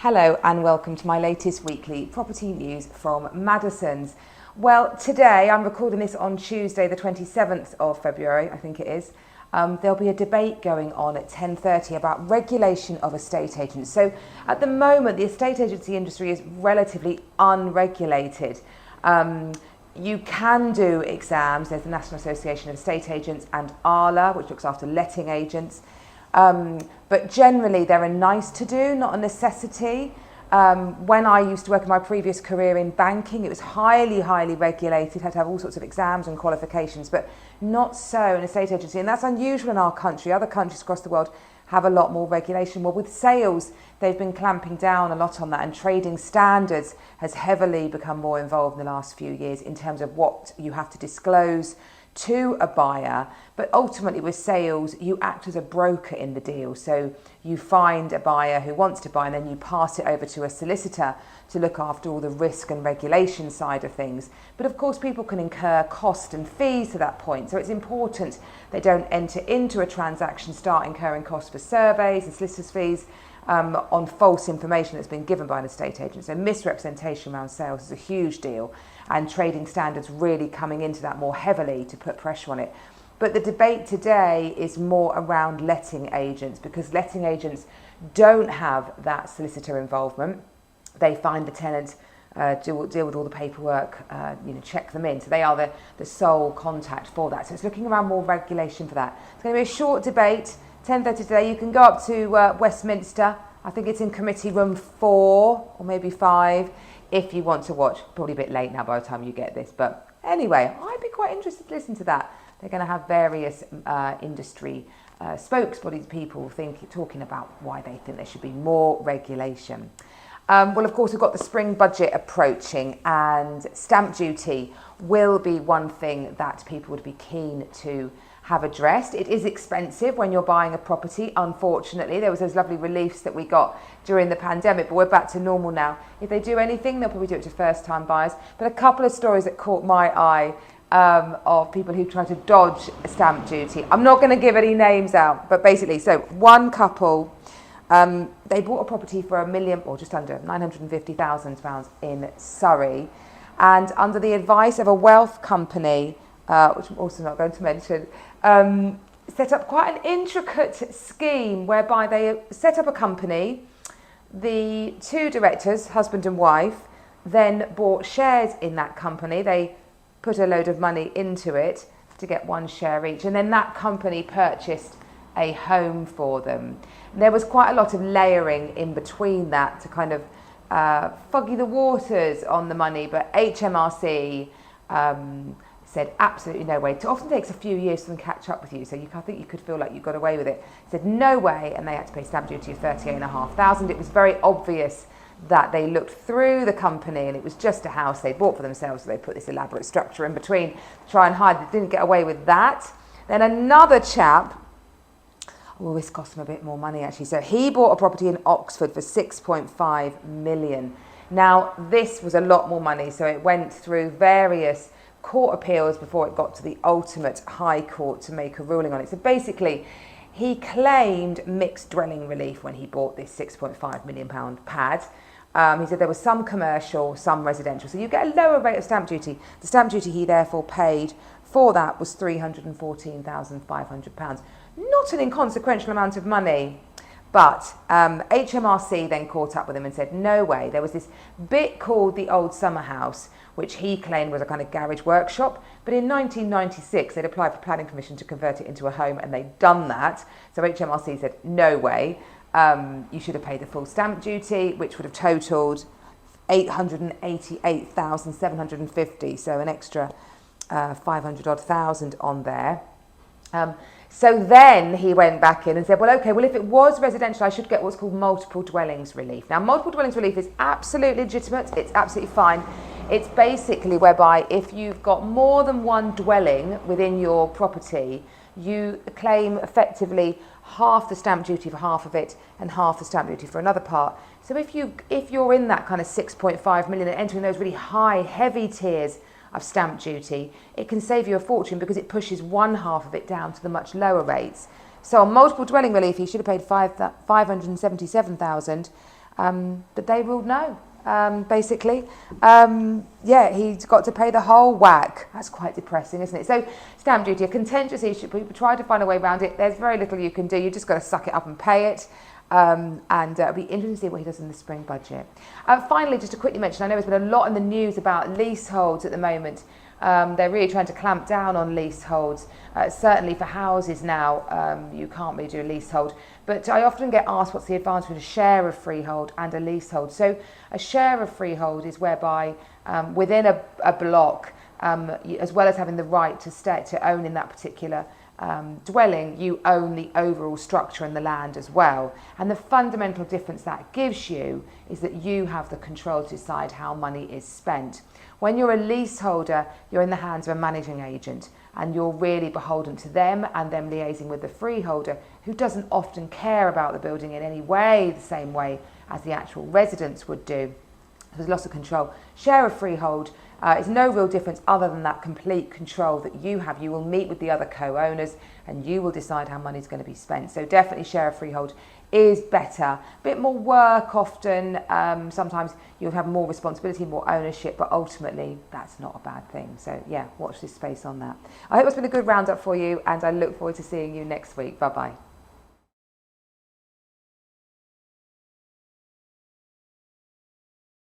Hello and welcome to my latest weekly property news from Madison's. Well, today I'm recording this on Tuesday the 27th of February, I think it is. There'll be a debate going on at 10:30 about regulation of estate agents. So at the moment, the estate agency industry is relatively unregulated. You can do exams. There's the National Association of Estate Agents and ALA, which looks after letting agents. But generally they're a nice to do, not a necessity. When I used to work in my previous career in banking, it was highly regulated, had to have all sorts of exams and qualifications, but not so in estate agency. And that's unusual in our country. Other countries across the world have a lot more regulation. Well, with sales, they've been clamping down a lot on that, and trading standards has heavily become more involved in the last few years in terms of what you have to disclose to a buyer. But ultimately with sales, you act as a broker in the deal. So you find a buyer who wants to buy, and then you pass it over to a solicitor to look after all the risk and regulation side of things. But of course people can incur cost and fees to that point, so it's important they don't enter into a transaction, start incurring costs for surveys and solicitors' fees on false information that's been given by an estate agent. So misrepresentation around sales is a huge deal, and trading standards really coming into that more heavily to put pressure on it. But the debate today is more around letting agents, because letting agents don't have that solicitor involvement. They find the tenant, deal with all the paperwork, check them in. So they are the sole contact for that. So it's looking around more regulation for that. It's going to be a short debate, 10:30 today. You can go up to Westminster. I think it's in committee room 4 or maybe 5 if you want to watch. Probably a bit late now by the time you get this. But anyway, I'd be quite interested to listen to that. They're going to have various industry spokesbodies, people talking about why they think there should be more regulation. Well, of course, we've got the spring budget approaching, and stamp duty will be one thing that people would be keen to have addressed. It is expensive when you're buying a property, unfortunately. There was those lovely reliefs that we got during the pandemic, but we're back to normal now. If they do anything, they'll probably do it to first-time buyers. But a couple of stories that caught my eye of people who try to dodge stamp duty. I'm not going to give any names out, but basically, so one couple, they bought a property for £1 million, or just under £950,000 in Surrey, and under the advice of a wealth company, which I'm also not going to mention, set up quite an intricate scheme whereby they set up a company. The two directors, husband and wife, then bought shares in that company. They put a load of money into it to get one share each, and then that company purchased a home for them. And there was quite a lot of layering in between that to kind of foggy the waters on the money, but HMRC said absolutely no way. It often takes a few years for them to catch up with you, so I think you could feel like you got away with it. Said no way, and they had to pay stamp duty of $38,500. It was very obvious that they looked through the company and it was just a house they bought for themselves, so they put this elaborate structure in between to try and hide. They didn't get away with that. Then another chap, this cost him a bit more money actually. So he bought a property in Oxford for 6.5 million. Now this was a lot more money, so it went through various court appeals before it got to the ultimate High Court to make a ruling on it. So basically, he claimed mixed dwelling relief when he bought this £6.5 million pad. He said there was some commercial, some residential. So you get a lower rate of stamp duty. The stamp duty he therefore paid for that was £314,500. Not an inconsequential amount of money. But HMRC then caught up with him and said, no way. There was this bit called the Old Summer House, which he claimed was a kind of garage workshop. But in 1996, they'd applied for planning permission to convert it into a home, and they'd done that. So HMRC said, no way. You should have paid the full stamp duty, which would have totaled $888,750. So an extra 500 odd thousand on there. So then he went back in and said, well, okay, well, if it was residential, I should get what's called multiple dwellings relief. Now, multiple dwellings relief is absolutely legitimate. It's absolutely fine. It's basically whereby if you've got more than one dwelling within your property, you claim effectively half the stamp duty for half of it and half the stamp duty for another part. So if you're in that kind of 6.5 million and entering those really high, heavy tiers of stamp duty, it can save you a fortune because it pushes one half of it down to the much lower rates. So on multiple dwelling relief, he should have paid 577,000. but they ruled no. Basically, he's got to pay the whole whack. That's quite depressing, isn't it? So stamp duty, a contentious issue. People try to find a way around it. There's very little you can do. You just got to suck it up and pay it. It'll be interesting to see what he does in the spring budget. Finally, just to quickly mention, I know there's been a lot in the news about leaseholds at the moment. They're really trying to clamp down on leaseholds. Certainly for houses now, you can't really do a leasehold. But I often get asked what's the advantage of a share of freehold and a leasehold. So a share of freehold is whereby within a block, as well as having the right to own in that particular dwelling, you own the overall structure and the land as well. And the fundamental difference that gives you is that you have the control to decide how money is spent. When you're a leaseholder, you're in the hands of a managing agent, and you're really beholden to them and them liaising with the freeholder, who doesn't often care about the building in any way the same way as the actual residents would do. There's lots of control. Share of freehold is no real difference other than that complete control that you have. You will meet with the other co-owners and you will decide how money's going to be spent. So definitely share of freehold is better. A bit more work often. Sometimes you'll have more responsibility, more ownership, but ultimately that's not a bad thing. So yeah, watch this space on that. I hope it's been a good roundup for you, and I look forward to seeing you next week. Bye-bye.